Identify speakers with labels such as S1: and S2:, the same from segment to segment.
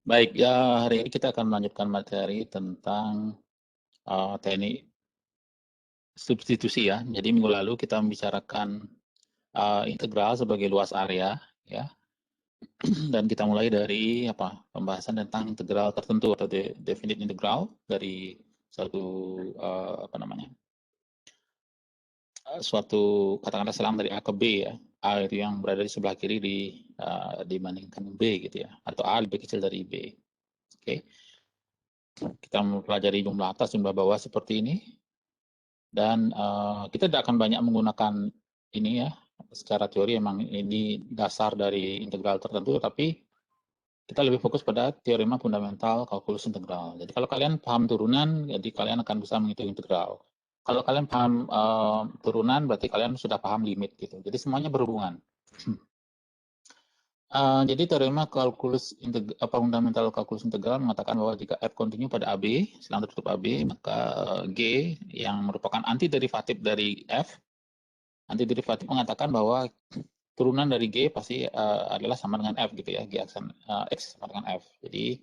S1: Baik, ya hari ini kita akan melanjutkan materi tentang teknik substitusi ya. Jadi minggu lalu kita membicarakan integral sebagai luas area ya, dan kita mulai dari pembahasan tentang integral tertentu atau definite integral dari suatu suatu katakanlah selang dari A ke B ya. A itu yang berada di sebelah kiri dibandingkan B gitu ya, atau A lebih kecil dari B. Oke, kita mempelajari jumlah atas, jumlah bawah seperti ini. Dan kita tidak akan banyak menggunakan ini ya, secara teori emang ini dasar dari integral tertentu, tapi kita lebih fokus pada teorema fundamental kalkulus integral. Jadi kalau kalian paham turunan, jadi kalian akan bisa menghitung integral. Kalau kalian paham turunan, berarti kalian sudah paham limit gitu. Jadi semuanya berhubungan. Jadi teorema fundamental kalkulus integral mengatakan bahwa jika f kontinu pada AB, selang tertutup AB, maka G yang merupakan antiderivatif dari f, antiderivatif mengatakan bahwa turunan dari G pasti adalah sama dengan F gitu ya, G aksen X sama dengan F. Jadi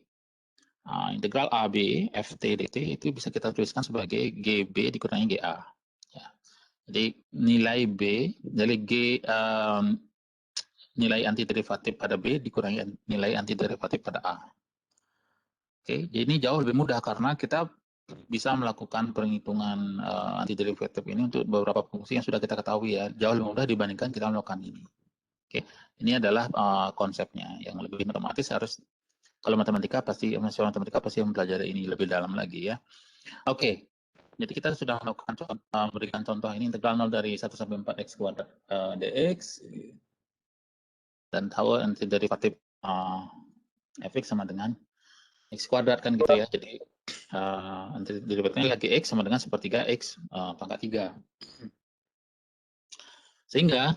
S1: integral AB Ft dt itu bisa kita tuliskan sebagai GB dikurangi GA. Ya. Jadi nilai B dari G nilai antiderivatif pada B dikurangi nilai antiderivatif pada A. Oke, jadi ini jauh lebih mudah karena kita bisa melakukan perhitungan antiderivatif ini untuk beberapa fungsi yang sudah kita ketahui ya, jauh lebih mudah dibandingkan kita melakukan ini. Oke, ini adalah konsepnya. Yang lebih matematis harus, kalau matematika pasti mempelajari ini lebih dalam lagi ya. Oke, jadi kita sudah melakukan memberikan contoh ini integral 0 dari 1 sampai 4 x kuadrat dx, dan tahu antiderivatif fx sama dengan x kuadrat kan gitu ya. Jadi antiderivatifnya lagi x sama dengan sepertiga x pangkat 3. Sehingga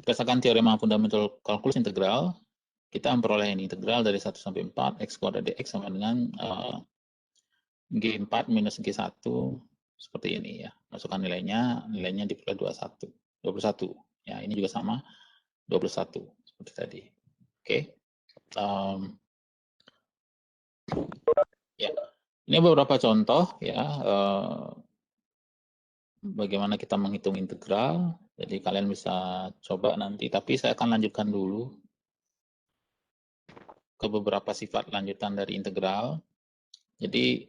S1: berdasarkan teorema fundamental kalkulus integral, kita memperoleh ini integral dari 1 sampai 4 x kuadrat dx sama dengan G4 minus G1 seperti ini ya. Masukkan nilainya diperoleh 21. Ya, ini juga sama 21 seperti tadi. Oke. Ya. Ini beberapa contoh ya bagaimana kita menghitung integral. Jadi kalian bisa coba nanti, tapi saya akan lanjutkan dulu ke beberapa sifat lanjutan dari integral. Jadi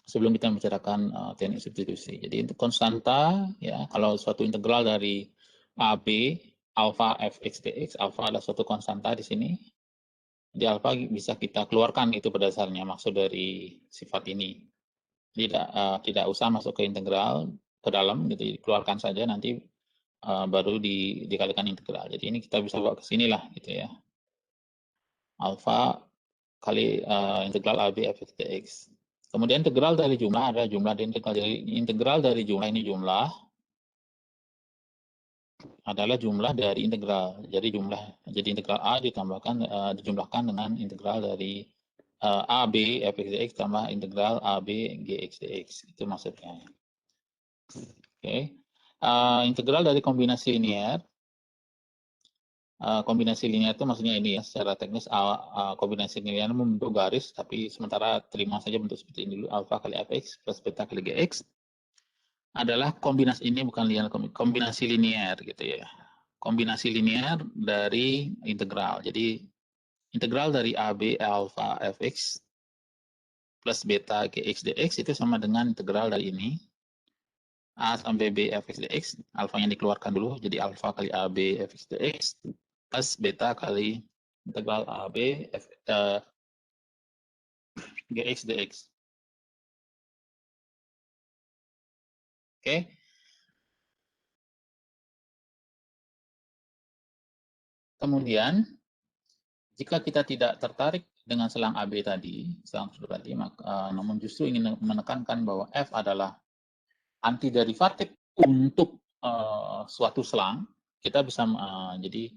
S1: sebelum kita membicarakan teknik substitusi. Jadi untuk konstanta ya, kalau suatu integral dari AB alpha fx dx, alpha adalah suatu konstanta di sini. Jadi alpha bisa kita keluarkan itu pada dasarnya maksud dari sifat ini. Tidak usah masuk ke integral ke dalam gitu, keluarkan saja nanti baru dikalikan integral. Jadi ini kita bisa bawa ke sinilah gitu ya. Alpha kali integral AB fx dx. Kemudian integral dari jumlah ada jumlah integral dari jumlah ini jumlah adalah jumlah dari integral. Jadi integral A dijumlahkan dengan integral dari AB fx dx tambah integral AB gx dx. Itu maksudnya. Oke. Integral dari kombinasi linear. Kombinasi linear itu maksudnya ini ya, secara teknis kombinasi linear membentuk garis, tapi sementara terima saja bentuk seperti ini dulu, alpha kali fx plus beta kali gx adalah kombinasi, ini bukan linear, kombinasi linear gitu ya. Kombinasi linear dari integral. Jadi integral dari AB alpha fx plus beta gx dx itu sama dengan integral dari ini A sampai B fx dx, alfa yang dikeluarkan dulu, jadi alfa kali AB fx dx plus beta kali integral AB gx dx. Oke. Kemudian jika kita tidak tertarik dengan selang AB tadi, selang sudut tadi, namun justru ingin menekankan bahwa F adalah antiderivatif untuk suatu selang, kita bisa jadi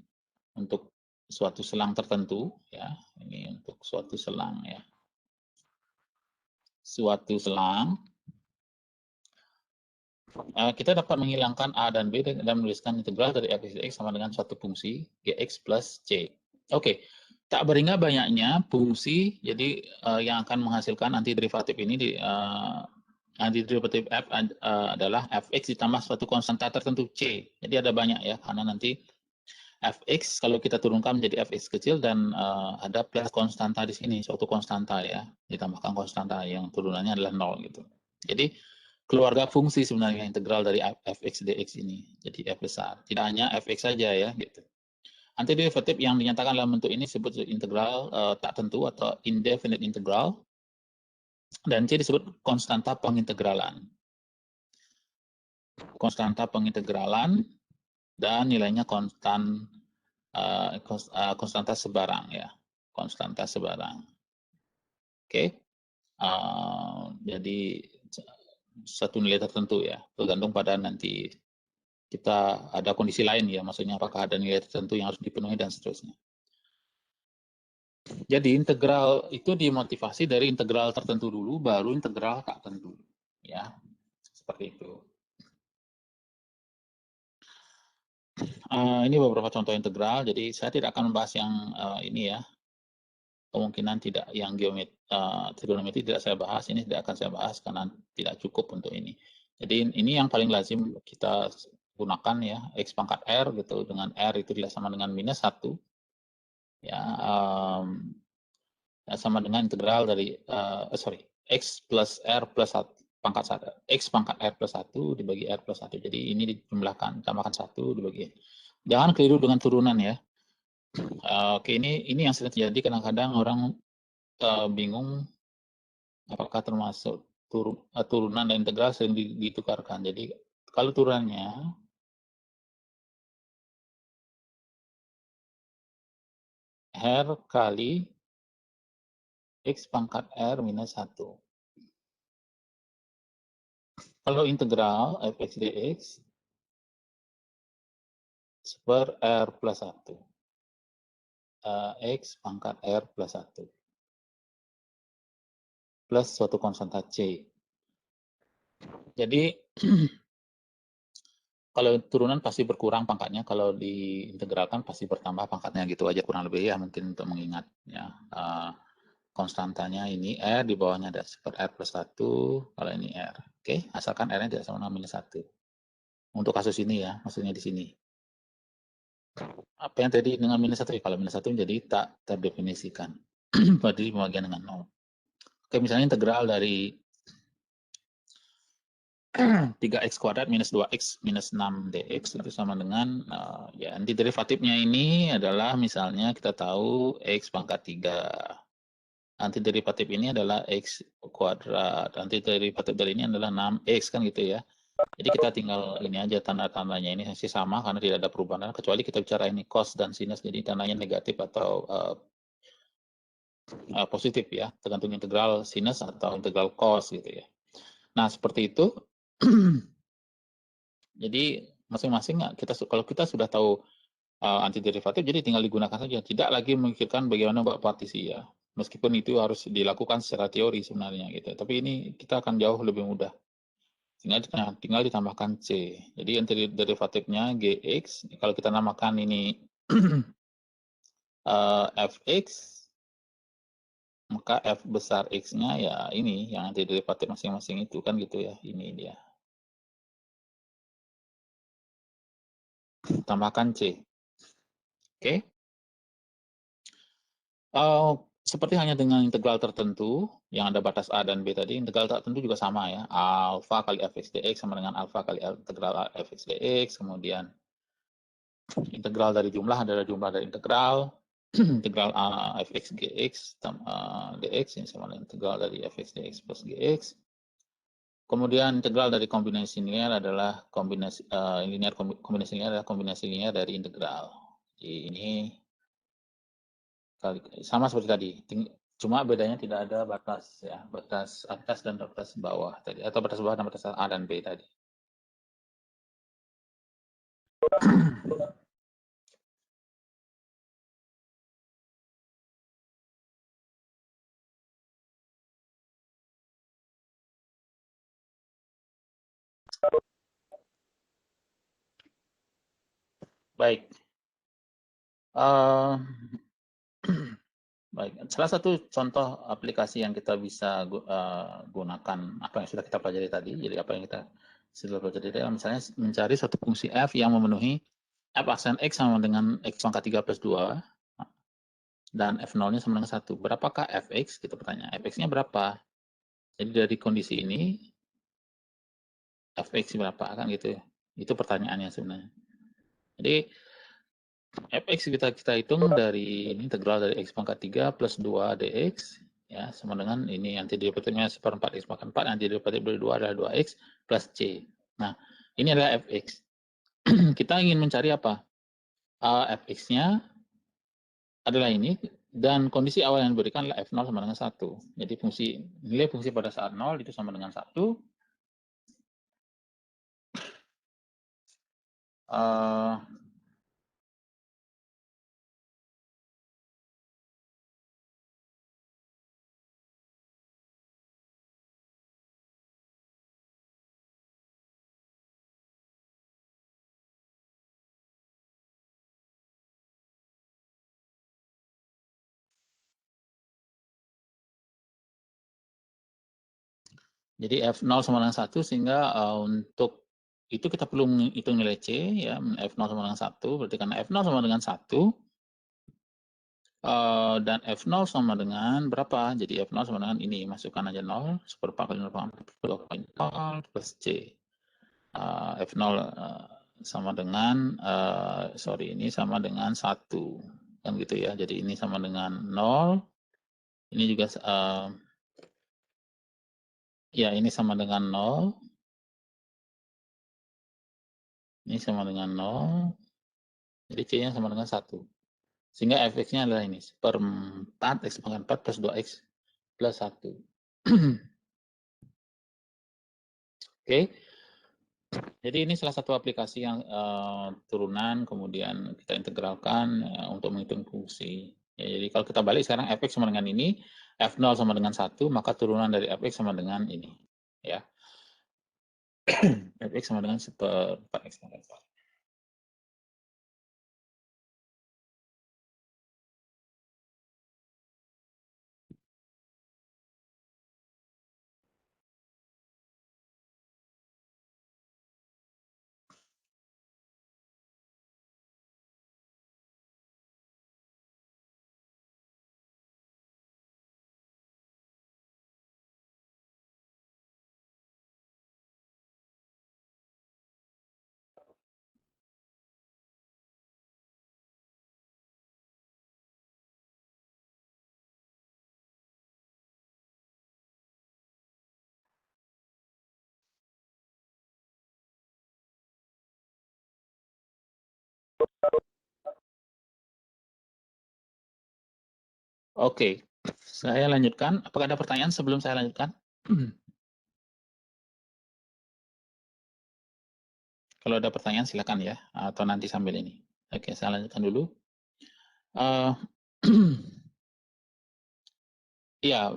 S1: untuk suatu selang tertentu ya, ini untuk suatu selang ya. Suatu selang kita dapat menghilangkan A dan B dan menuliskan integral dari f dx sama dengan suatu fungsi gx plus c. Oke, Tak beringat banyaknya fungsi, jadi yang akan menghasilkan antiderivatif ini antiderivatif f adalah fx ditambah suatu konstanta tertentu c. Jadi ada banyak ya, karena nanti fx kalau kita turunkan menjadi fx kecil dan ada plus konstanta di sini, suatu konstanta ya, ditambahkan konstanta yang turunannya adalah 0 gitu. Jadi keluarga fungsi sebenarnya integral dari fx dx ini, jadi f besar. Tidak hanya fx saja ya gitu. Antiderivatif yang dinyatakan dalam bentuk ini disebut integral tak tentu atau indefinite integral, dan C disebut konstanta pengintegralan. Konstanta pengintegralan dan nilainya konstanta sebarang ya, konstanta sebarang. Oke, jadi satu nilai tertentu ya, tergantung pada nanti kita ada kondisi lain ya, maksudnya apakah ada nilai tertentu yang harus dipenuhi dan seterusnya. Jadi integral itu dimotivasi dari integral tertentu dulu, baru integral tak tentu, ya seperti itu. Ini beberapa contoh integral. Jadi saya tidak akan membahas yang ini ya, kemungkinan tidak yang trigonometri tidak saya bahas. Ini tidak akan saya bahas karena tidak cukup untuk ini. Jadi ini yang paling lazim kita gunakan ya, x pangkat r gitu, dengan r itu tidak sama dengan minus 1 ya. Sama dengan integral dari x plus r plus 1 pangkat 1, x pangkat r plus 1 dibagi r plus 1. Jadi ini dijumlahkan, tambahkan 1 dibagi. Jangan keliru dengan turunan ya. Oke, ini yang sering terjadi, kadang-kadang orang bingung apakah termasuk turunan dan integral sering ditukarkan. Jadi kalau turunannya r kali x pangkat r minus 1. Kalau integral fx dx per r plus 1. X pangkat R plus 1. Plus suatu konstanta C. Jadi, kalau turunan pasti berkurang pangkatnya, kalau diintegralkan pasti bertambah pangkatnya, gitu aja kurang lebih ya, mungkin untuk mengingat ya. Konstantanya ini R, di bawahnya ada per R plus 1, kalau ini R. Oke, asalkan R-nya tidak sama dengan minus 1. Untuk kasus ini ya, maksudnya di sini. Apa yang tadi dengan minus 1? Kalau minus 1 menjadi tak terdefinisikan. Berarti pembagian dengan 0. Oke, misalnya integral dari 3x kuadrat minus 2x minus 6 dx itu sama dengan ya antiderivatifnya ini adalah misalnya kita tahu x pangkat 3. Antiderivatif ini adalah x kuadrat. Antiderivatif dari ini adalah 6x kan gitu ya. Jadi kita tinggal ini aja tanda-tandanya ini masih sama karena tidak ada perubahan, kecuali kita bicara ini cos dan sinus, jadi tandanya negatif atau positif ya, tergantung integral sinus atau integral cos gitu ya. Nah seperti itu. Jadi masing-masing kalau kita sudah tahu antiderivatif, jadi tinggal digunakan saja, tidak lagi memikirkan bagaimana membuat partisi ya. Meskipun itu harus dilakukan secara teori sebenarnya gitu. Tapi ini kita akan jauh lebih mudah. Tinggal ditambahkan C. Jadi antiderivatifnya Gx, kalau kita namakan ini Fx, maka F besar X-nya ya ini, yang antiderivatif masing-masing itu kan gitu ya, ini dia. Tambahkan C. Oke. Seperti hanya dengan integral tertentu, yang ada batas A dan B tadi, integral tertentu juga sama ya. Alfa kali fx dx sama dengan alfa kali integral fx dx, kemudian integral dari jumlah adalah jumlah dari integral, integral fx gx dx, ini sama dengan integral dari fx dx plus gx. Kemudian integral dari kombinasi linear adalah kombinasi linear adalah kombinasi linear dari integral. Jadi ini sama seperti tadi, cuma bedanya tidak ada batas ya, batas atas dan batas bawah tadi, atau batas bawah dan batas A dan B tadi. Baik. Baik, salah satu contoh aplikasi yang kita bisa gunakan apa yang sudah kita pelajari tadi. Jadi apa yang kita sudah pelajari tadi, misalnya mencari suatu fungsi f yang memenuhi f aksen x sama dengan x pangkat 3 plus 2 dan f0-nya sama dengan 1. Berapakah fx? Kita bertanya, fx-nya berapa? Jadi dari kondisi ini fx berapa kan gitu. Itu pertanyaannya sebenarnya. Jadi fx kita hitung dari ini integral dari x pangkat 3 plus 2 dx ya sama dengan ini nanti derivatifnya seperempat x pangkat 4, nanti derivatif dari 2 adalah 2x plus c. Nah, ini adalah fx. Kita ingin mencari apa? Fx-nya adalah ini dan kondisi awal yang diberikan adalah f0 sama dengan 1. Jadi nilai fungsi pada saat 0 itu sama dengan 1. Jadi F0 sama dengan 1 sehingga untuk itu kita perlu menghitung nilai C ya, F0 sama dengan 1 berarti karena F0 sama dengan 1 dan F0 sama dengan berapa? Jadi F0 sama dengan ini, masukkan aja 0, seperempat kali 0,0 plus C. F0 sama dengan, ini sama dengan 1. Kan gitu ya, jadi ini sama dengan 0, ini juga, ya ini sama dengan 0, ini sama dengan 0, jadi C-nya sama dengan 1. Sehingga fx-nya adalah ini, seperempat x pangkat 4 plus 2x plus 1. Oke, jadi ini salah satu aplikasi yang turunan, kemudian kita integralkan untuk menghitung fungsi. Ya, jadi kalau kita balik sekarang fx sama dengan ini, f0 sama dengan 1, maka turunan dari fx sama dengan ini. Ya, fx sama dengan seperempat x pangkat 4. Oke, saya lanjutkan. Apakah ada pertanyaan sebelum saya lanjutkan? Kalau ada pertanyaan silakan ya, atau nanti sambil ini. Oke, saya lanjutkan dulu. Ya,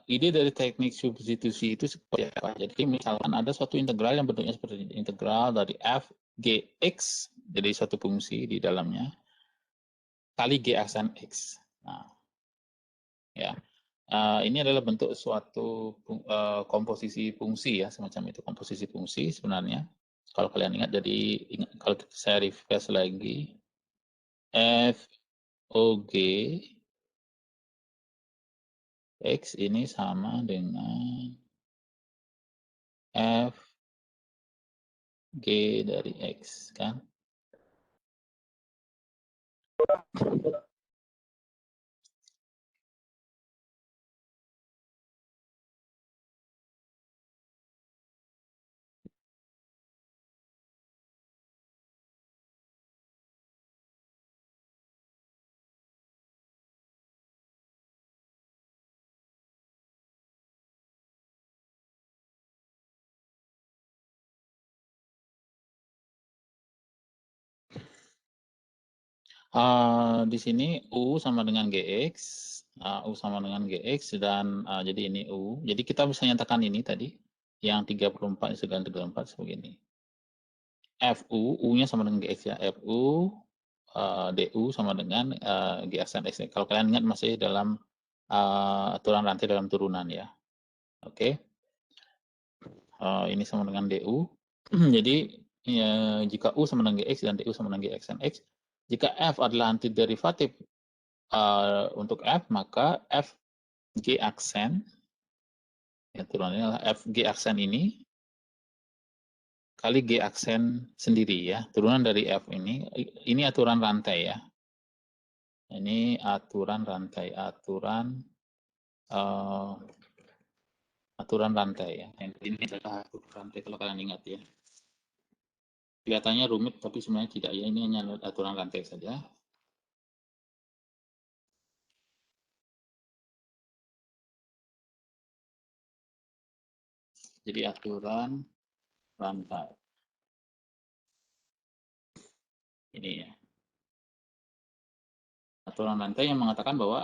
S1: ide dari teknik substitusi itu seperti apa? Jadi misalkan ada suatu integral yang bentuknya seperti ini. Integral dari f gx, jadi suatu fungsi di dalamnya, kali g aksen x. Nah, ya, ini adalah bentuk suatu komposisi fungsi ya, semacam itu komposisi fungsi sebenarnya. Kalau kalian ingat, jadi kalau saya refresh lagi, f og x ini sama dengan f g dari x kan. Di sini U sama dengan GX, U sama dengan GX, dan jadi ini U. Jadi kita bisa nyatakan ini tadi, yang 34 sekalian 34 sebegini. FU, U-nya sama dengan GX ya, FU DU sama dengan G aksen X. Kalau kalian ingat masih dalam aturan rantai dalam turunan ya. Oke. Ini sama dengan DU. Jadi ya, jika U sama dengan GX dan DU sama dengan G aksen X, jika F adalah antiderivatif untuk F, maka F G aksen, ya turunannya adalah F G aksen ini kali G aksen sendiri ya, turunan dari F ini aturan rantai ya. Ini aturan rantai, aturan rantai ya. Yang ini adalah aturan rantai kalau kalian ingat ya. Kelihatannya rumit tapi sebenarnya tidak ya, ini hanya aturan rantai saja. Jadi aturan rantai. Ini ya. Aturan rantai yang mengatakan bahwa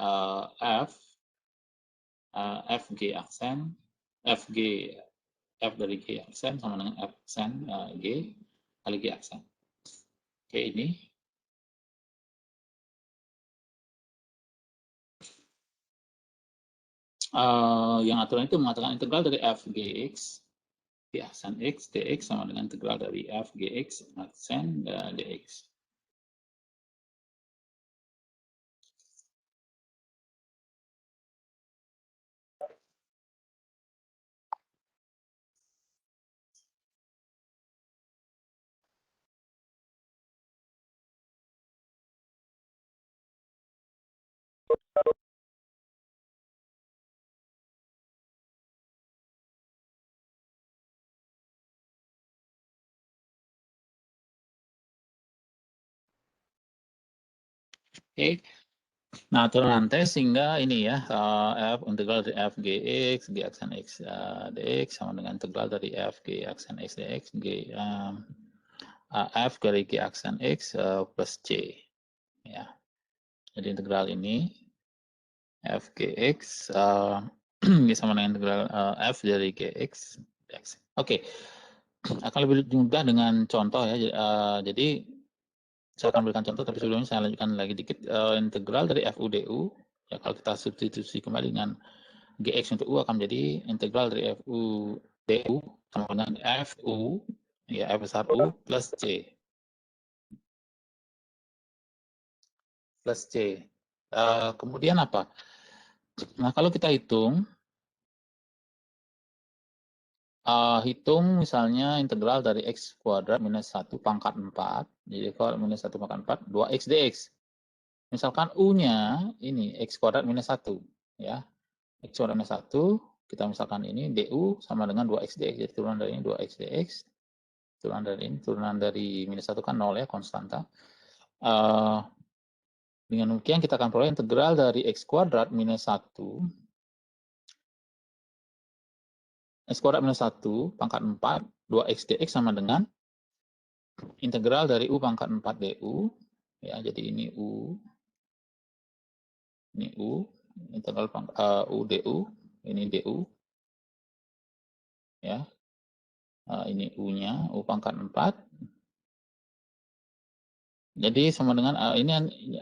S1: Fg aksen, F dari G aksen sama dengan F aksen G kali G aksen. Oke, ini. Yang aturan itu mengatakan integral dari Fgx G aksen X dx sama dengan integral dari Fgx aksen dx. Oke. Nah, aturan rantai sehingga ini ya, F integral dari F Gx, G aksen X dx sama dengan integral dari F G aksen X dx, F dari G aksen X plus C. Ya. Jadi integral ini F Gx sama dengan integral F dari Gx dx. Oke. Akan lebih mudah dengan contoh ya. Jadi saya akan berikan contoh, tapi sebelumnya saya lanjutkan lagi dikit. Integral dari FU/DU, ya kalau kita substitusi kembali dengan GX untuk U akan menjadi integral dari FU/DU sama dengan FU, ya F besar U plus C. Plus C. Kemudian apa? Nah, kalau kita hitung, misalnya integral dari X kuadrat minus 1 pangkat 4, jadi kuadrat minus 1 pangkat 4, 2X dx. Misalkan U-nya ini X kuadrat minus 1, ya. X kuadrat minus 1, kita misalkan ini DU sama dengan 2X dx, jadi turunan dari ini 2X dx, turunan dari minus 1 kan 0 ya, konstanta. Dengan demikian kita akan peroleh integral dari X kuadrat minus 1, X kuadrat minus 1 pangkat 4, 2X dx sama dengan integral dari U pangkat 4 DU, ya, jadi ini U, integral U DU, ini DU, ya, ini U-nya, U pangkat 4. Jadi sama dengan ini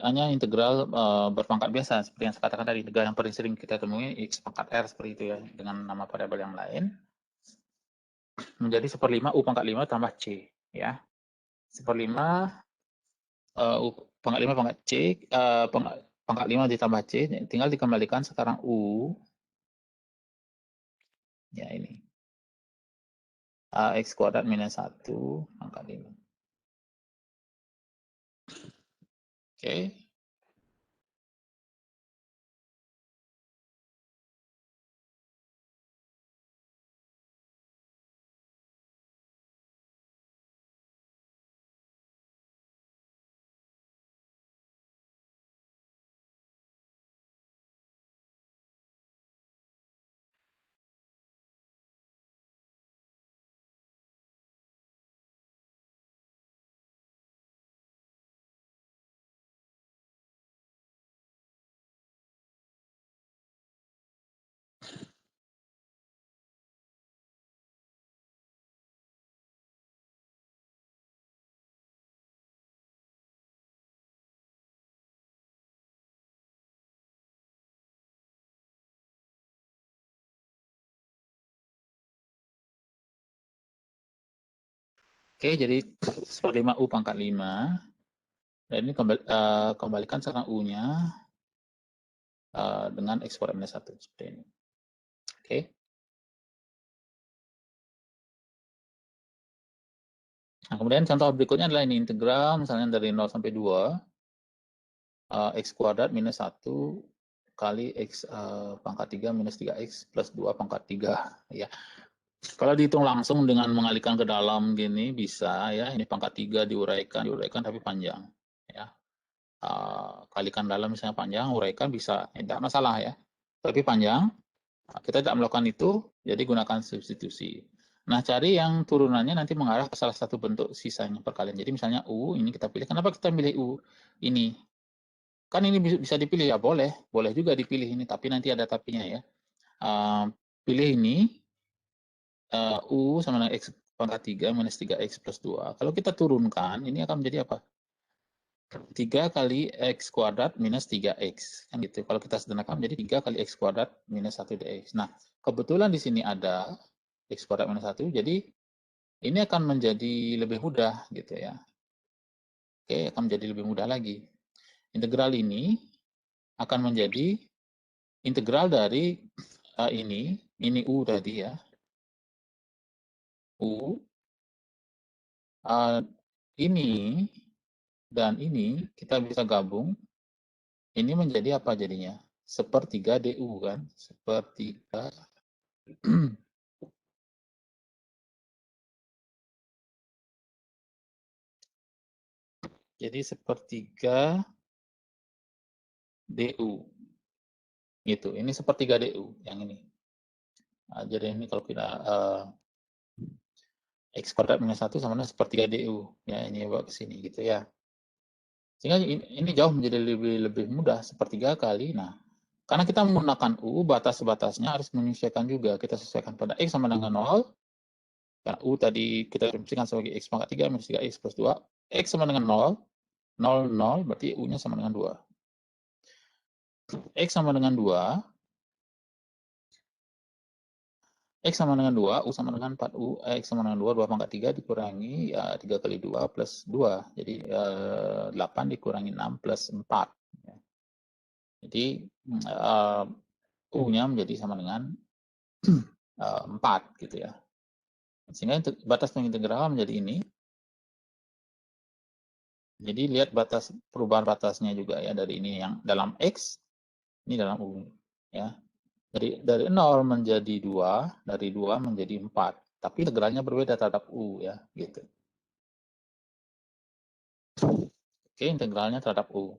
S1: hanya integral berpangkat biasa, seperti yang saya katakan tadi, integral yang paling sering kita temui X pangkat R seperti itu ya, dengan nama variabel yang lain. Menjadi 1/5 U pangkat 5 tambah C, ya. 1/5 U pangkat 5 pangkat C, pangkat 5 ditambah C, tinggal dikembalikan sekarang U, ya ini, X kuadrat minus 1 pangkat 5. Oke. Oke, jadi 1/5 U pangkat 5. Dan ini kembalikan sekarang U-nya dengan X kuadrat minus 1. Seperti ini. Oke. Nah, kemudian contoh berikutnya adalah ini integral, misalnya dari 0 sampai 2, X kuadrat minus 1 kali X pangkat 3 minus 3X plus 2 pangkat 3. Ya. Kalau dihitung langsung dengan mengalihkan ke dalam gini bisa ya, ini pangkat 3 diuraikan tapi panjang. Ya. Kalikan dalam misalnya panjang, uraikan bisa, tidak masalah ya. Tapi panjang, kita tidak melakukan itu, jadi gunakan substitusi. Nah, cari yang turunannya nanti mengarah ke salah satu bentuk sisanya perkalian. Jadi misalnya U, ini kita pilih. Kenapa kita pilih U? Ini. Kan ini bisa dipilih, ya boleh. Boleh juga dipilih ini, tapi nanti ada tapinya ya. Pilih ini, U sama dengan X pangkat 3 minus 3X plus 2. Kalau kita turunkan, ini akan menjadi apa? 3 kali X kuadrat minus 3X. Kan gitu. Kalau kita sederhanakan menjadi 3 kali X kuadrat minus 1 dx. Nah, kebetulan di sini ada X kuadrat minus 1, jadi ini akan menjadi lebih mudah gitu ya. Oke, akan menjadi lebih mudah lagi. Integral ini akan menjadi integral dari ini U tadi ya. U, ini dan ini kita bisa gabung. Ini menjadi apa jadinya? Sepertiga DU kan? Sepertiga. Jadi sepertiga DU. Gitu. Ini sepertiga DU yang ini. Nah, jadi ini kalau kita X kuadrat minus 1 sama dengan sepertiga DU. Ya, ini bawa ke sini gitu ya. Sehingga ini jauh menjadi lebih mudah, sepertiga kali. Nah, karena kita menggunakan U, batas-batasnya harus menyesuaikan juga. Kita sesuaikan pada X sama dengan 0. Karena U tadi kita representasikan sebagai X pangkat 3 minus 3X plus 2. X sama dengan 0. 0, 0, berarti U-nya sama dengan 2. X sama dengan 2. X sama dengan 2, U sama dengan 4U, X sama dengan 2, 2 pangkat 3 dikurangi, ya 3 kali 2 plus 2. Jadi 8 dikurangi 6 plus 4. Ya. Jadi U-nya menjadi sama dengan 4 gitu ya. Sehingga batas pengintegral menjadi ini. Jadi lihat batas perubahan batasnya juga ya, dari ini yang dalam X, ini dalam U. Ya. Dari 0 menjadi 2, dari 2 menjadi 4. Tapi integralnya berbeda terhadap U ya, gitu. Oke, integralnya terhadap U.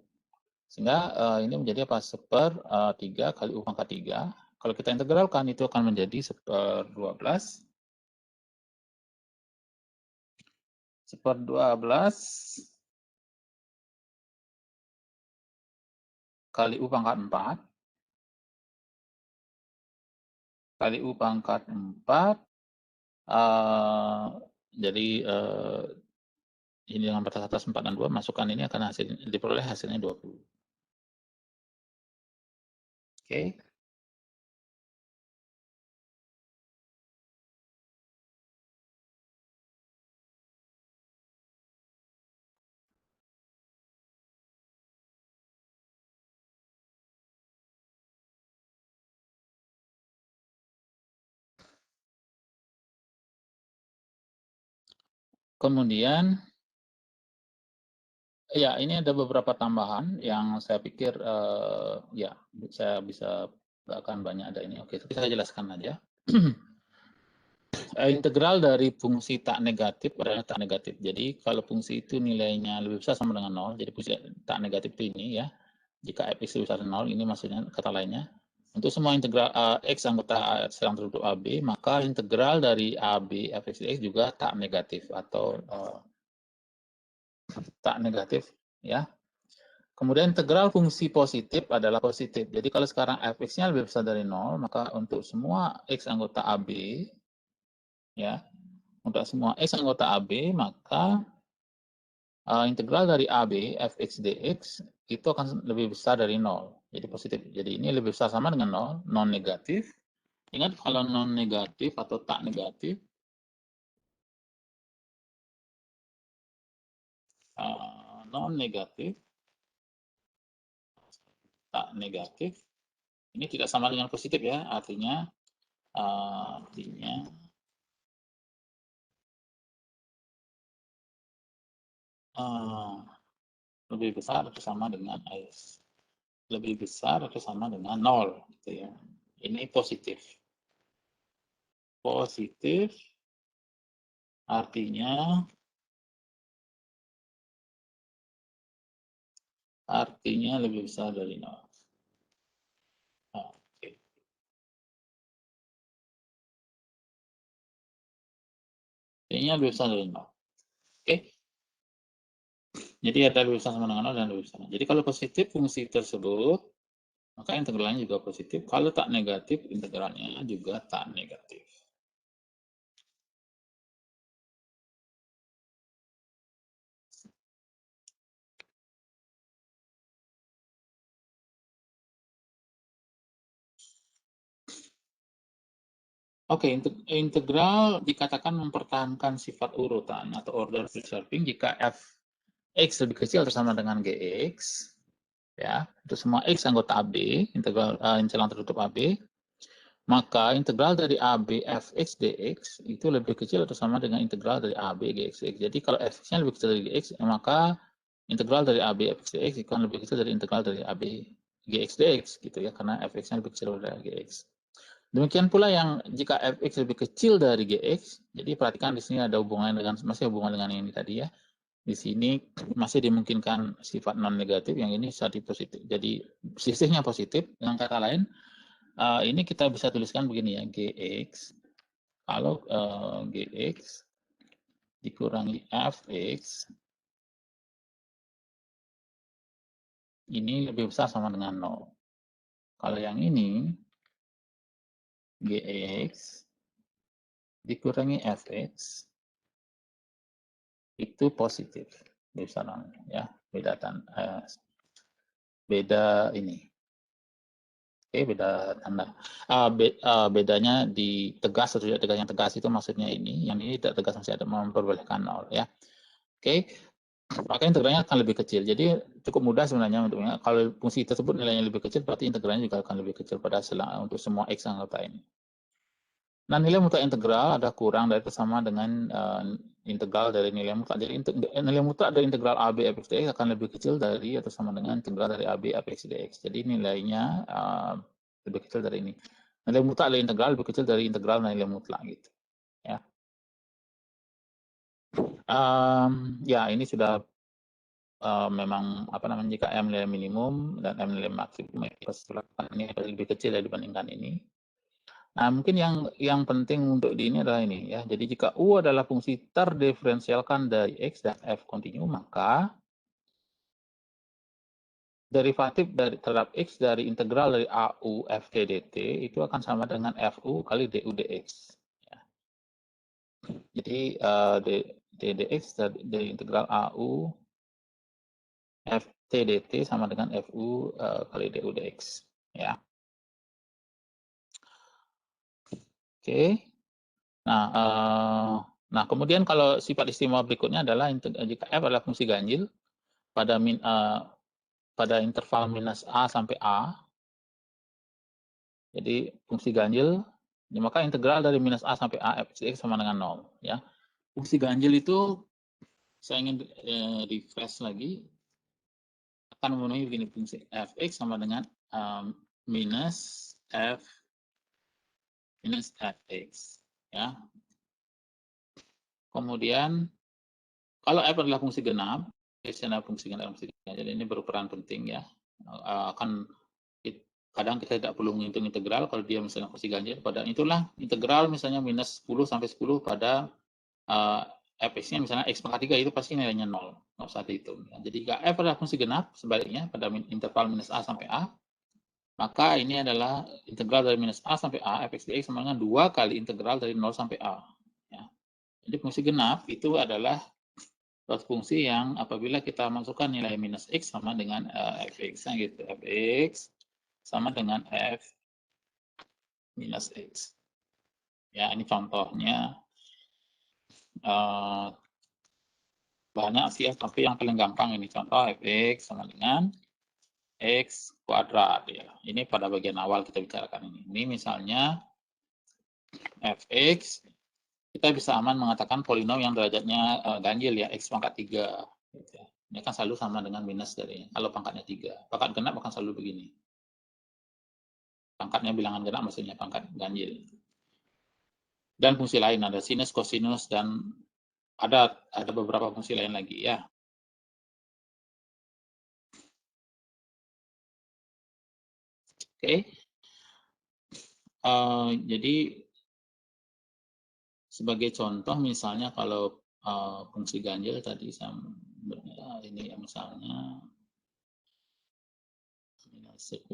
S1: Sehingga ini menjadi apa? 1/3 kali U pangkat 3. Kalau kita integralkan itu akan menjadi 1/12. 1/12 kali U pangkat 4. Kali U pangkat 4. Jadi ini dengan batas atas 4 dan 2, masukkan ini akan diperoleh hasilnya 20. Oke. Kemudian, ya ini ada beberapa tambahan yang saya pikir ya saya bisa akan banyak ada ini. Oke, tapi saya jelaskan aja. Integral dari fungsi tak negatif adalah tak negatif. Jadi kalau fungsi itu nilainya lebih besar sama dengan 0, jadi fungsi tak negatif itu ini ya. Jika fx lebih besar dari 0, ini maksudnya kata lainnya. Untuk semua integral x anggota sedang tertutup AB, maka integral dari AB fx dx juga tak negatif atau tak negatif ya. Kemudian integral fungsi positif adalah positif. Jadi kalau sekarang fx-nya lebih besar dari 0, maka untuk semua x anggota AB ya, untuk semua x anggota AB, maka integral dari AB fx dx itu akan lebih besar dari 0. Jadi positif. Jadi ini lebih besar sama dengan 0, non negatif. Ingat kalau non negatif atau tak negatif non negatif, tak negatif, ini tidak sama dengan positif ya, artinya lebih besar atau sama dengan S. Lebih besar atau sama dengan 0 gitu ya. Ini positif. Positif artinya lebih besar dari 0. Oke. Artinya lebih besar dari 0. Oke. Jadi ada lebih besar sama dengan 0 dan lebih besar. Jadi kalau positif fungsi tersebut, maka integralnya juga positif. Kalau tak negatif, integralnya juga tak negatif. Oke, integral dikatakan mempertahankan sifat urutan atau order preserving jika f(x) lebih kecil atau sama dengan gx, ya, untuk semua x anggota AB, integral integralan tertutup AB, maka integral dari AB fx dx itu lebih kecil atau sama dengan integral dari AB gx dx. Jadi kalau fx-nya lebih kecil dari gx, maka integral dari AB fx dx akan lebih kecil dari integral dari AB gx dx gitu ya, karena fx-nya lebih kecil dari gx. Demikian pula yang jika fx lebih kecil dari gx, jadi perhatikan di sini ada hubungan dengan masih hubungan dengan ini tadi ya. Di sini masih dimungkinkan sifat non negatif, yang ini tadi positif. Jadi sisihnya positif. Dengan kata lain, ini kita bisa tuliskan begini ya, gx kalau gx dikurangi fx ini lebih besar sama dengan 0. Kalau yang ini gx dikurangi fx itu positif, bisa ya, beda ini, oke, beda tanda. Bedanya di tegas atau tidak tegas. Yang tegas itu maksudnya ini, yang ini tidak tegas, masih ada memperbolehkan 0 ya. Oke, maka integralnya akan lebih kecil. Jadi cukup mudah sebenarnya untuknya. Kalau fungsi tersebut nilainya lebih kecil, berarti integralnya juga akan lebih kecil pada untuk semua x anggota ini. Nah, nilai mutlak integral ada kurang dari sama dengan integral dari nilai mutlak. Jadi nilai mutlak dari integral AB fx dx akan lebih kecil dari atau sama dengan integral dari AB fx dx. Jadi nilainya lebih kecil dari ini. Nilai mutlak dari integral lebih kecil dari integral nilai mutlak gitu. Ya, ya ini sudah memang apa namanya, jika m nilai minimum dan m nilai maksimum, ini lebih kecil dibandingkan ini. Nah, mungkin yang penting untuk di ini adalah ini ya. Jadi jika U adalah fungsi terdiferensialkan dari X dan F kontinu, maka derivatif terhadap X dari integral dari AU FT dt itu akan sama dengan FU kali DU dx. Ya. Jadi dx dari integral AU FT dt sama dengan FU kali DU dx. Ya. Oke. Nah, kemudian kalau sifat istimewa berikutnya adalah jika f adalah fungsi ganjil pada interval minus a sampai a, jadi fungsi ganjil, ya maka integral dari minus a sampai a fx dx sama dengan 0. Ya. Fungsi ganjil itu saya ingin refresh lagi, akan memenuhi begini, fungsi fx sama dengan minus f minus fx. Ya. Kemudian kalau f adalah fungsi genap, adalah fungsi genap, jadi ini berperan penting ya. Kadang kita tidak perlu menghitung integral kalau dia misalnya fungsi ganjil. Pada itulah integral misalnya minus 10 sampai 10 pada fx-nya misalnya x pangkat 3 itu pasti nilainya 0, nggak usah dihitung. Jadi jika f adalah fungsi genap, sebaliknya pada interval minus a sampai a, maka ini adalah integral dari minus a sampai a fx dx sama dengan 2 kali integral dari 0 sampai a. Ya. Jadi fungsi genap itu adalah fungsi yang apabila kita masukkan nilai minus x sama dengan fx-nya gitu, fx sama dengan f minus x. Ya, ini contohnya Banyak sih ya, tapi yang paling gampang ini contoh fx sama dengan x kuadrat ya. Ini pada bagian awal kita bicarakan ini. Ini misalnya fx, kita bisa aman mengatakan polinom yang derajatnya ganjil ya, x pangkat 3. Gitu ya. Ini kan selalu sama dengan minus dari, kalau pangkatnya 3. Pangkat genap akan selalu begini. Pangkatnya bilangan genap maksudnya pangkat ganjil. Dan fungsi lain ada sinus, kosinus, dan ada beberapa fungsi lain lagi ya. Oke. Jadi sebagai contoh misalnya kalau fungsi ganjil tadi ini ya, misalnya minus 10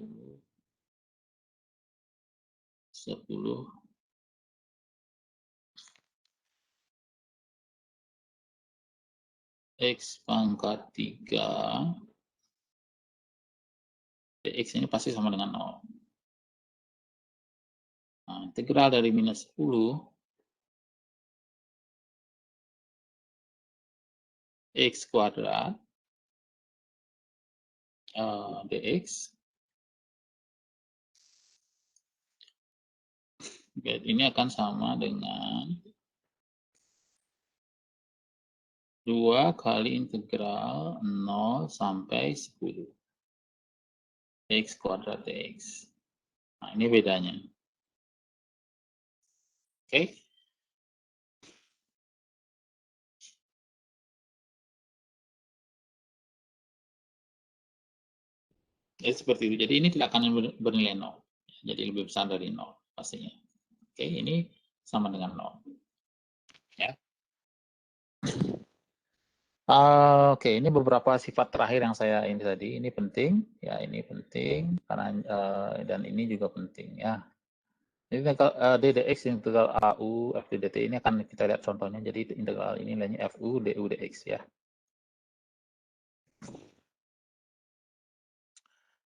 S1: x pangkat 3 dx ini pasti sama dengan 0. Nah, integral dari minus 10 x kuadrat dx ini akan sama dengan 2 kali integral 0 sampai 10 x kuadrat dx. Nah, ini bedanya. Oke. Jadi seperti itu. Jadi ini tidak akan bernilai 0. Jadi lebih besar dari 0 pastinya. Oke, ini sama dengan 0. Ya. Oke, ini beberapa sifat terakhir yang saya ini tadi. Ini penting, ya ini penting karena dan ini juga penting ya. Jadi ddx integral AU f dt ini akan kita lihat contohnya. Jadi integral ini nilainya FU du dx ya.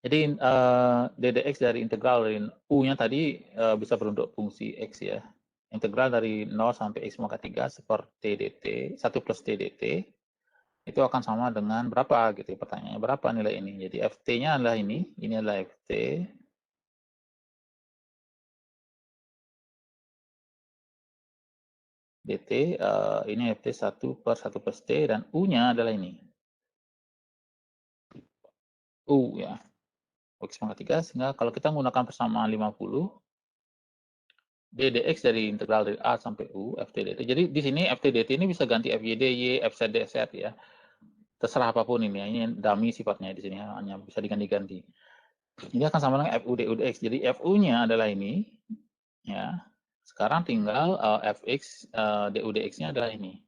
S1: Jadi ddx dari integral dari u-nya tadi bisa berbentuk fungsi x ya. Integral dari 0 sampai x pangkat 3 seperti dt 1 plus t dt itu akan sama dengan berapa gitu. Pertanyaannya berapa nilai ini. Jadi ft-nya adalah ini adalah ft dt, ini ft 1 per 1 plus t, dan u-nya adalah ini. U ya. X pangkat 3, sehingga kalau kita menggunakan persamaan 50, ddx dari integral dari a sampai u, ft dt. Jadi di sini ft dt ini bisa ganti fy dy, fz dz ya. Terserah apapun ini, ini dummy sifatnya di sini, hanya bisa diganti-ganti. Ini akan sama dengan fu du dx. Jadi fu-nya adalah ini, ya. Sekarang tinggal fx du dx-nya adalah ini.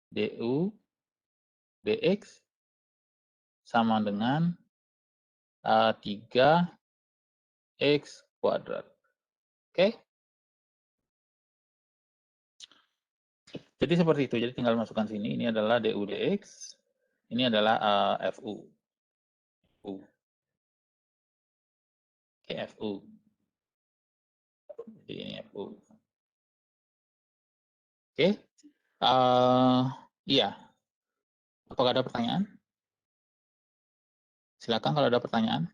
S1: Du dx sama dengan 3x kuadrat. Oke? Jadi seperti itu. Jadi tinggal masukkan sini. Ini adalah du dx. Ini adalah fu. Oke, fu. Jadi ini fu. Oke. Iya. Apakah ada pertanyaan? Silakan kalau ada pertanyaan.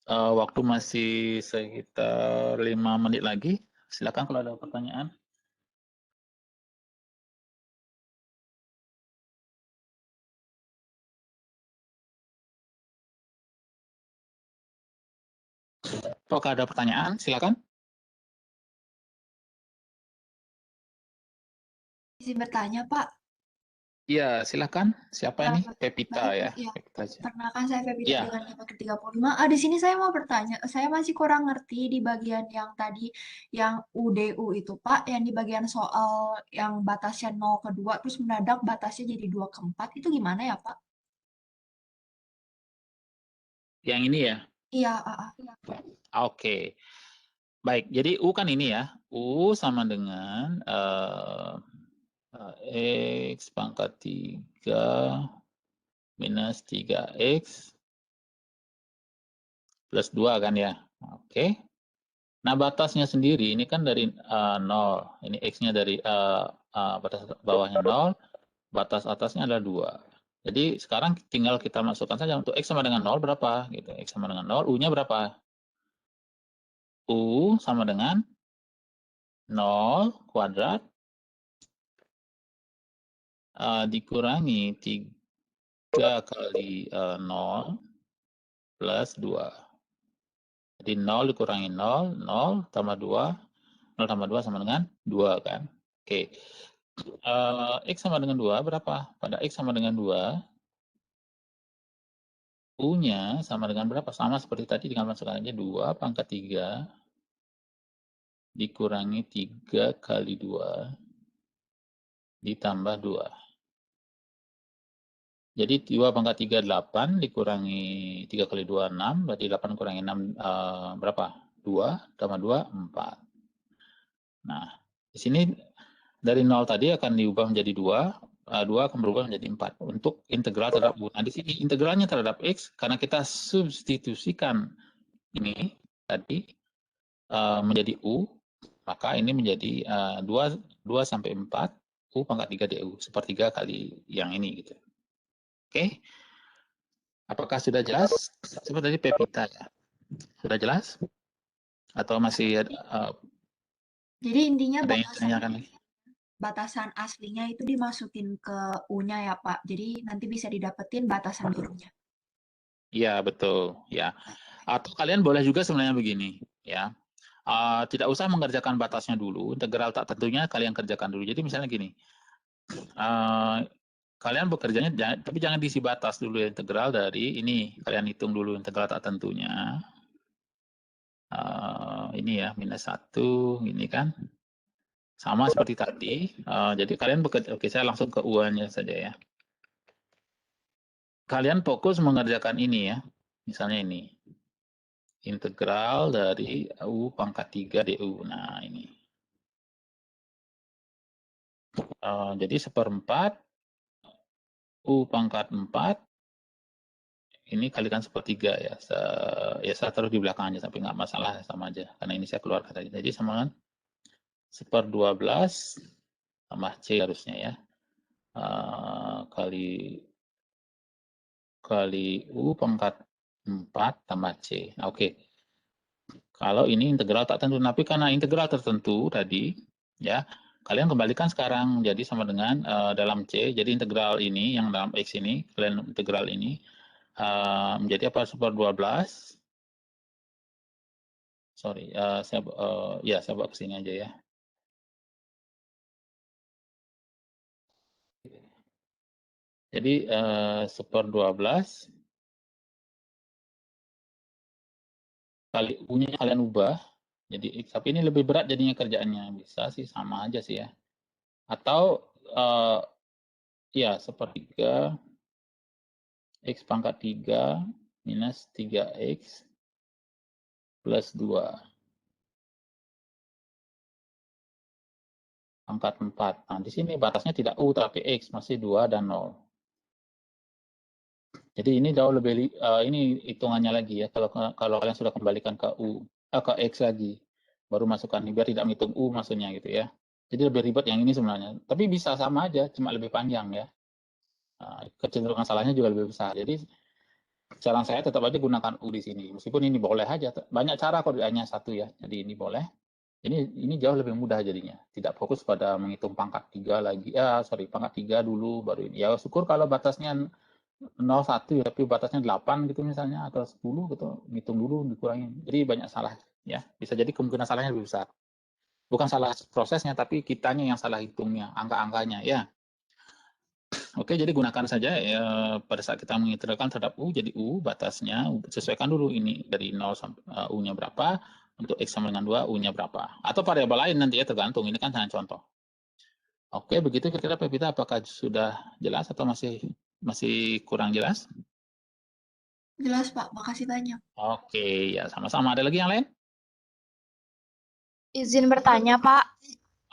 S1: Waktu masih sekitar 5 menit lagi. Silakan kalau ada pertanyaan. Apakah ada pertanyaan? Silakan.
S2: Izin bertanya, Pak.
S1: Iya, silakan. Siapa ini? Pepita ya.
S2: Ya.
S1: Pepita.
S2: Perkenalkan saya Pepita
S1: Iya.
S2: dengan NIM ke-35. Di sini saya mau bertanya, saya masih kurang ngerti di bagian yang tadi, yang UDU itu, Pak, yang di bagian soal yang batasnya 0 ke 2, terus mendadak batasnya jadi 2 ke 4, itu gimana ya, Pak?
S1: Yang ini ya?
S2: Iya,
S1: Oke. Baik, jadi U kan ini ya. U sama dengan X pangkat 3 minus 3X plus 2 kan ya. Oke. Nah, batasnya sendiri ini kan dari 0. Ini X-nya dari batas bawahnya 0, batas atasnya adalah 2. Jadi sekarang tinggal kita masukkan saja untuk X sama dengan 0 berapa gitu. X sama dengan 0, U-nya berapa? U sama dengan 0 kuadrat dikurangi 3 kali 0 plus 2. Jadi 0 dikurangi 0, 0 tambah 2, 0 tambah 2 sama dengan 2 kan. Oke. X sama dengan 2 berapa? Pada X sama dengan 2, U-nya sama dengan berapa? Sama seperti tadi, tinggal masukkan aja 2 pangkat 3 dikurangi 3 kali 2 ditambah 2. Jadi 2 pangkat 3 8 dikurangi 3 kali 2 6, berarti 8 kurangi 6 berapa? 2 tambah 2 4. Nah, di sini dari 0 tadi akan diubah menjadi 2, 2 akan berubah menjadi 4 untuk integral terhadap U. Nah, di sini integralnya terhadap X, karena kita substitusikan ini tadi menjadi U, maka ini menjadi 2 sampai 4 U pangkat 3 DU, sepertiga kali yang ini gitu. Oke. Apakah sudah jelas? Seperti tadi Pepita ya. Sudah jelas? Atau masih
S2: Jadi intinya
S1: ada yang ditanyakan lagi?
S2: batasan aslinya itu dimasukin ke U-nya ya Pak. Jadi nanti bisa didapetin batasan birunya.
S1: Iya, betul. Ya. Atau kalian boleh juga sebenarnya begini, ya. Tidak usah mengerjakan batasnya dulu, integral tak tentunya kalian kerjakan dulu. Jadi misalnya gini, kalian bekerjanya tapi jangan diisi batas dulu ya, integral dari ini. Kalian hitung dulu integral tak tentunya. Ini ya, -1, ini kan. Sama seperti tadi. Jadi kalian bekerja, oke saya langsung ke U-nya saja ya. Kalian fokus mengerjakan ini ya. Misalnya ini. Integral dari U pangkat 3 DU. Nah, ini. Jadi 1/4 U pangkat 4 ini kalikan 1/3 ya. Ya saya taruh di belakang aja tapi nggak masalah, sama aja. Karena ini saya keluarkan tadi. Jadi sama dengan 1/12 tambah C harusnya ya. Kali U pangkat 4 tambah C. Nah, oke. Kalau ini integral tak tentu, tapi karena integral tertentu tadi, ya, kalian kembalikan sekarang jadi sama dengan dalam C. Jadi integral ini yang dalam X ini, kalian integral ini menjadi apa? 1/12. Sorry, saya bawa ke sini aja ya. Jadi 1/12 kali U-nya kalian ubah. Jadi X, tapi ini lebih berat jadinya kerjaannya. Bisa sih sama aja sih ya. Atau ya 1/3 X pangkat 3 minus 3X plus 2 pangkat 4. Nah, di sini batasnya tidak U tapi X, masih 2 dan 0. Jadi ini jauh lebih ini hitungannya lagi ya. Kalau kalian sudah kembalikan ke ke X lagi, baru masukkan biar tidak menghitung U maksudnya gitu ya. Jadi lebih ribet yang ini sebenarnya. Tapi bisa sama aja, cuma lebih panjang ya. Kecenderungan salahnya juga lebih besar. Jadi saran saya tetap aja gunakan U di sini. Meskipun ini boleh aja. Banyak cara kok hanya satu ya. Jadi ini boleh. Ini jauh lebih mudah jadinya. Tidak fokus pada menghitung pangkat 3 lagi. Pangkat 3 dulu baru ini. Ya syukur kalau batasnya 0,1 ya, tapi batasnya 8 gitu misalnya atau 10 gitu, ngitung dulu dikurangin. Jadi banyak salah ya. Bisa jadi kemungkinan salahnya lebih besar. Bukan salah prosesnya tapi kitanya yang salah hitungnya, angka-angkanya ya. Oke, jadi gunakan saja ya, pada saat kita mengintegralkan terhadap U, jadi U batasnya sesuaikan dulu ini dari 0 sampai U-nya berapa, untuk X sama dengan 2, U-nya berapa. Atau variabel lain nanti ya, tergantung, ini kan hanya contoh. Oke, begitu kira-kira Pepita, apakah sudah jelas atau masih kurang jelas?
S2: Jelas Pak, makasih banyak.
S1: Oke, ya sama-sama. Ada lagi yang lain?
S3: Izin bertanya, Pak.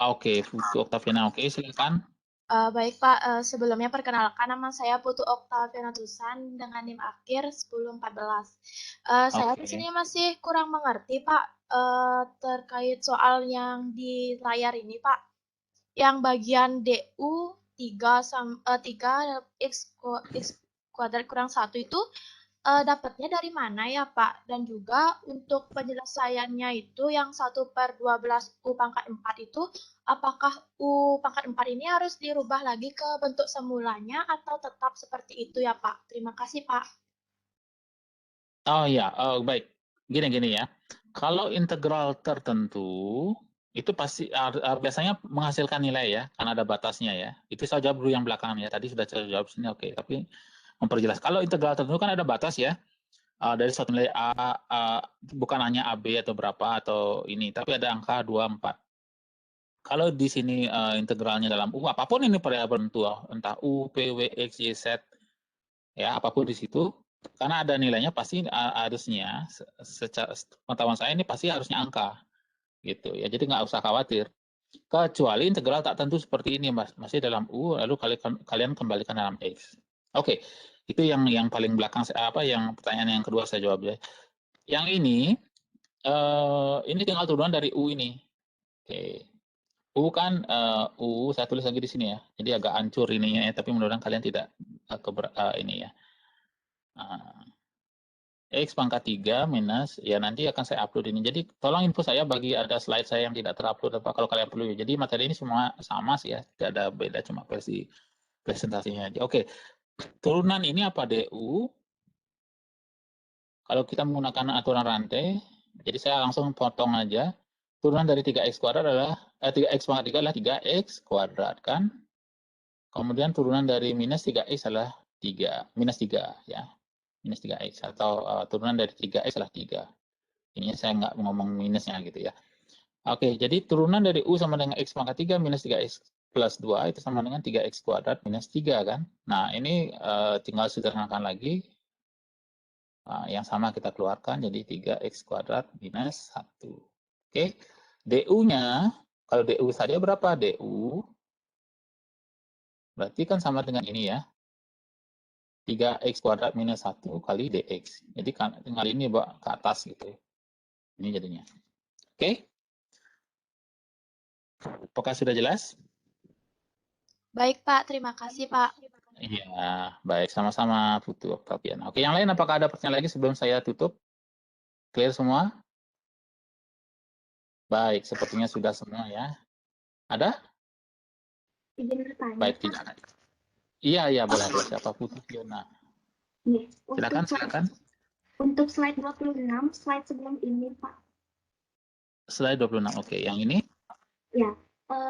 S1: Oke, Putu Oktaviana, oke silakan.
S3: Baik, Pak. Sebelumnya perkenalkan, nama saya Putu Oktaviana Tusan dengan NIM akhir 1014. Saya di
S1: Oke.
S3: sini masih kurang mengerti, Pak. terkait soal yang di layar ini, Pak. Yang bagian DU 3 X kuadrat kurang 1 itu dapatnya dari mana ya, Pak? Dan juga untuk penyelesaiannya itu yang 1/12 U pangkat 4 itu, apakah U pangkat 4 ini harus dirubah lagi ke bentuk semulanya atau tetap seperti itu ya, Pak? Terima kasih, Pak.
S1: Oh ya, baik. Gini ya. Kalau integral tertentu itu pasti biasanya menghasilkan nilai ya, karena ada batasnya ya. Itu saya jawab dulu yang belakangan ya. Tadi sudah saya jawab sini, oke. Tapi memperjelas. Kalau integral tertentu kan ada batas ya. Dari suatu nilai A, bukan hanya AB atau berapa atau ini, tapi ada angka 2, 4. Kalau di sini integralnya dalam U, apapun ini variabel bentuk, entah U, P, W, X, Y, Z, ya apapun di situ, karena ada nilainya pasti harusnya, secara pengetahuan saya ini pasti harusnya angka, gitu ya. Jadi nggak usah khawatir. Kecuali integral tak tentu seperti ini, Mas. Masih dalam U, lalu kalian kembalikan dalam X. Oke, itu yang paling belakang, yang pertanyaan yang kedua saya jawab ya. Yang ini tinggal turunan dari U ini. Oke. U kan U, saya tulis lagi di sini ya. Jadi agak hancur ininya ya, tapi mudah-mudahan kalian tidak ini ya. X pangkat 3 minus, ya nanti akan saya upload ini. Jadi tolong info saya bagi ada slide saya yang tidak terupload apa kalau kalian perlu. Jadi materi ini semua sama sih ya, tidak ada beda, cuma versi presentasinya aja. Oke, turunan ini apa DU? Kalau kita menggunakan aturan rantai, jadi saya langsung potong aja. Turunan dari 3x kuadrat adalah 3x pangkat 3 adalah 3x kuadrat kan. Kemudian turunan dari minus 3x adalah 3, minus 3 ya. Minus 3x atau turunan dari 3x adalah 3. Ini saya nggak ngomong minusnya gitu ya. Oke, jadi turunan dari U sama dengan X pangkat 3 minus 3X plus 2 itu sama dengan 3X kuadrat minus 3 kan. Nah, ini tinggal sederhanakan lagi. Yang sama kita keluarkan jadi 3X kuadrat minus 1. Oke, DU-nya, kalau DU saja berapa? DU berarti kan sama dengan ini ya. 3X kuadrat minus 1 kali DX. Jadi tinggal ini bawa ke atas gitu. Ini jadinya. Oke. Apakah sudah jelas?
S3: Baik, Pak. Terima kasih, Pak.
S1: Iya, baik. Sama-sama, Putu Oktavian. Oke, yang lain apakah ada pertanyaan lagi sebelum saya tutup? Clear semua? Baik, sepertinya sudah semua ya. Ada?
S4: Izin bertanya,
S1: Baik,
S4: Pak.
S1: tidak ada. Iya, boleh. Siapa Putu Fiona?
S4: Nih,
S1: Silakan.
S4: Untuk slide 26, slide sebelum ini, Pak.
S1: Slide 26, oke. Yang ini?
S4: Ya,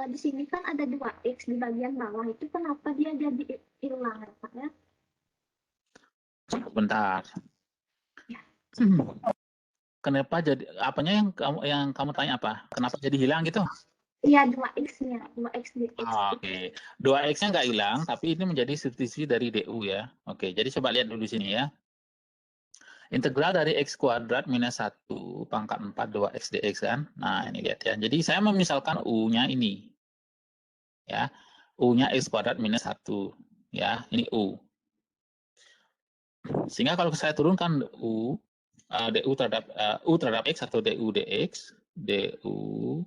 S4: di sini kan ada 2X di bagian bawah. Itu kenapa dia jadi hilang, Pak ya?
S1: Bentar.
S4: Ya.
S1: Kenapa jadi, apanya yang kamu tanya apa? Kenapa jadi hilang gitu?
S4: Iya, 2X-nya. 2X di X.
S1: Oke. 2X-nya nggak hilang, tapi ini menjadi substitusi dari DU ya. Oke, jadi coba lihat dulu di sini ya. Integral dari X kuadrat minus 1 pangkat 4 2X dx kan. Nah, ini lihat ya. Jadi saya memisalkan U-nya ini. Ya. U-nya X kuadrat minus 1. Ya, ini U. Sehingga kalau saya turunkan U, DU terhadap U terhadap X atau DU dx, DU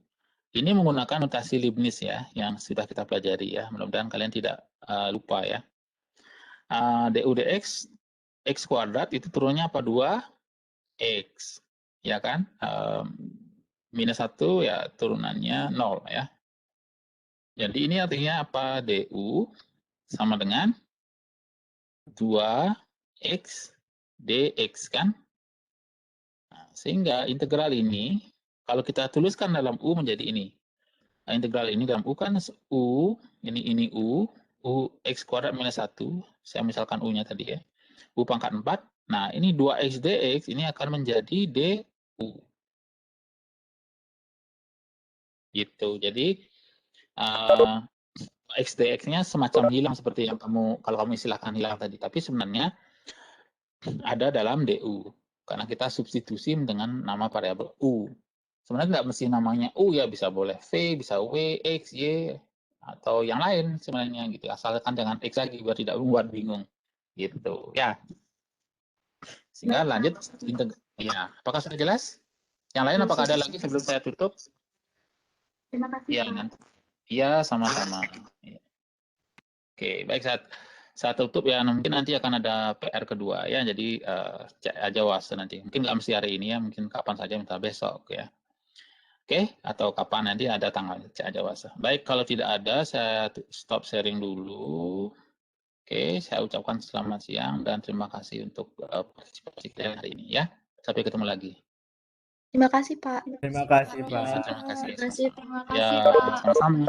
S1: ini menggunakan notasi Leibniz ya, yang sudah kita pelajari ya. Mudah-mudahan kalian tidak lupa ya. DU dx, X kuadrat itu turunnya apa? 2X. Ya kan? Minus 1 ya turunannya 0 ya. Jadi ini artinya apa? DU sama dengan 2X dx kan? Nah, sehingga integral ini kalau kita tuliskan dalam U menjadi ini. Nah, integral ini dalam U kan U, ini U X kuadrat minus 1, saya misalkan U-nya tadi ya. U pangkat 4. Nah, ini 2X dx ini akan menjadi DU. Gitu. Jadi X dx-nya semacam hilang seperti yang kalau kamu istilahkan hilang tadi, tapi sebenarnya ada dalam DU karena kita substitusi dengan nama variabel U. Sebenarnya tidak mesti namanya U ya, bisa boleh V, bisa W, X, Y, atau yang lain sebenarnya gitu. Asalkan jangan X lagi biar tidak membuat bingung gitu ya. Sehingga lanjut ya. Apakah sudah jelas? Yang lain apakah ada lagi sebelum saya tutup?
S4: Terima kasih,
S1: Iya,
S4: Pak.
S1: nanti. Iya, sama-sama. Iya. Oke, baik, saat tutup ya, mungkin nanti akan ada PR kedua ya, jadi cek aja WhatsApp nanti. Mungkin nggak mesti hari ini ya, mungkin kapan saja, minta besok ya. Oke, atau kapan nanti ada tanggal, cek aja WhatsApp. Baik, kalau tidak ada, saya stop sharing dulu. Oke, saya ucapkan selamat siang dan terima kasih untuk partisipasi kalian hari ini ya. Sampai ketemu lagi.
S2: Terima kasih, Pak.
S5: Terima kasih,
S1: Ya,
S5: Pak.
S1: terima kasih.
S3: Terima kasih,
S1: Ya,
S3: Pak.
S1: sama-sama.